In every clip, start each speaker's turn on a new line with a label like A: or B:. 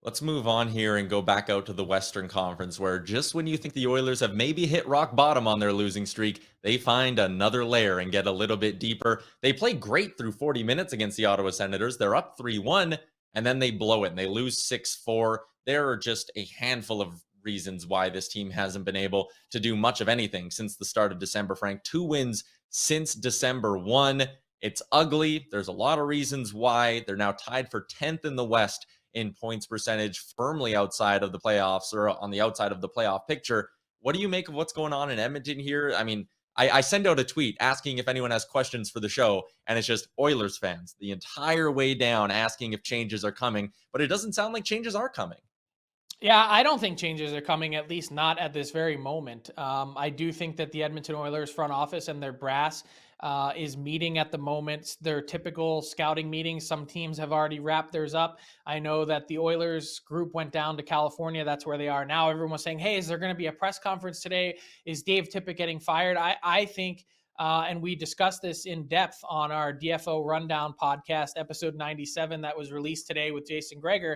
A: Let's move on here and go back out to the Western Conference, where just when you think the Oilers have maybe hit rock bottom on their losing streak, they find another layer and get a little bit deeper. They play great through 40 minutes against the Ottawa Senators. They're up 3-1, and then they blow it and they lose 6-4. There are just a handful of reasons why this team hasn't been able to do much of anything since the start of December, Frank. 2 wins since December 1. It's ugly. There's a lot of reasons why. They're now tied for 10th in the West in points percentage, firmly outside of the playoffs or on the outside of the playoff picture. What do you make of what's going on in Edmonton here? I mean, I send out a tweet asking if anyone has questions for the show, and it's just Oilers fans the entire way down asking if changes are coming, but it doesn't sound like changes are coming.
B: Yeah, I don't think changes are coming, at least not at this very moment. I do think that the Edmonton Oilers front office and their brass is meeting at the moment. Their typical scouting meetings. Some teams have already wrapped theirs up. I know that the Oilers group went down to California. That's where they are now. Everyone was saying, hey, is there going to be a press conference today? Is Dave Tippett getting fired? I think, and we discussed this in depth on our DFO Rundown podcast, episode 97, that was released today with Jason Greger.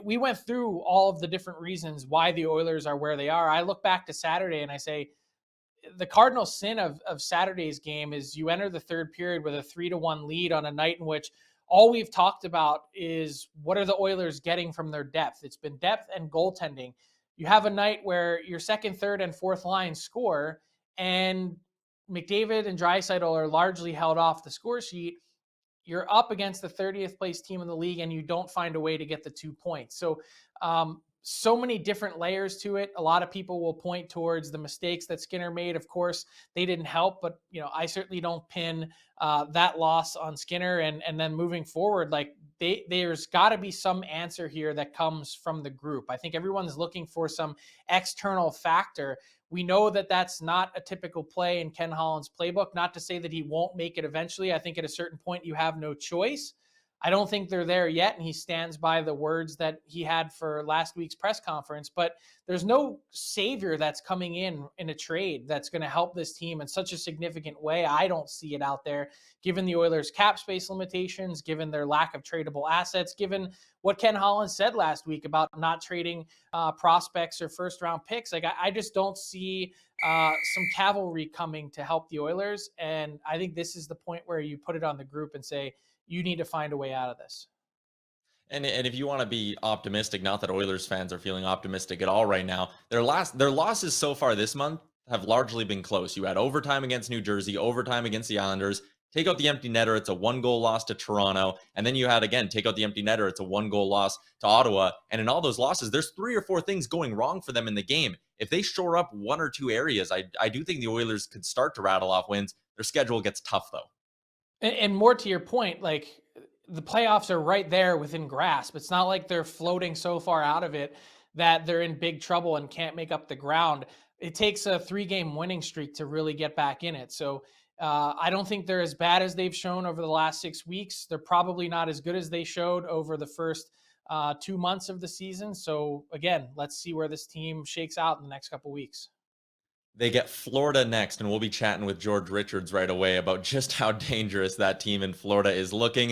B: We went through all of the different reasons why the Oilers are where they are. I look back to Saturday and I say, the cardinal sin of Saturday's game is you enter the third period with a 3-1 lead on a night in which all we've talked about is what are the Oilers getting from their depth. It's been depth and goaltending. You have a night where your second, third, and fourth line score, and McDavid and Draisaitl are largely held off the score sheet. You're up against the 30th place team in the league and you don't find a way to get the 2 points. So many different layers to it. A lot of people will point towards the mistakes that Skinner made. Of course, they didn't help, but I certainly don't pin that loss on Skinner. And then moving forward, like there's got to be some answer here that comes from the group. I think everyone's looking for some external factor. We know that that's not a typical play in Ken Holland's playbook. Not to say that he won't make it eventually. I think at a certain point you have no choice. I don't think they're there yet, and he stands by the words that he had for last week's press conference. But there's no savior that's coming in a trade that's going to help this team in such a significant way. I don't see it out there, given the Oilers' cap space limitations, given their lack of tradable assets, given what Ken Holland said last week about not trading prospects or first-round picks. Like I just don't see some cavalry coming to help the Oilers, and I think this is the point where you put it on the group and say, you need to find a way out of this.
A: And if you want to be optimistic, not that Oilers fans are feeling optimistic at all right now, their losses so far this month have largely been close. You had overtime against New Jersey, overtime against the Islanders. Take out the empty netter, it's a 1-goal loss to Toronto. And then you had, again, take out the empty netter, it's a 1-goal loss to Ottawa. And in all those losses, there's 3 or 4 things going wrong for them in the game. If they shore up 1 or 2 areas, I do think the Oilers could start to rattle off wins. Their schedule gets tough, though.
B: And more to your point, like the playoffs are right there within grasp. It's not like they're floating so far out of it that they're in big trouble and can't make up the ground. It takes a 3-game winning streak to really get back in it. So I don't think they're as bad as they've shown over the last 6 weeks. They're probably not as good as they showed over the first 2 months of the season. So again, let's see where this team shakes out in the next couple weeks.
A: They get Florida next, and we'll be chatting with George Richards right away about just how dangerous that team in Florida is looking.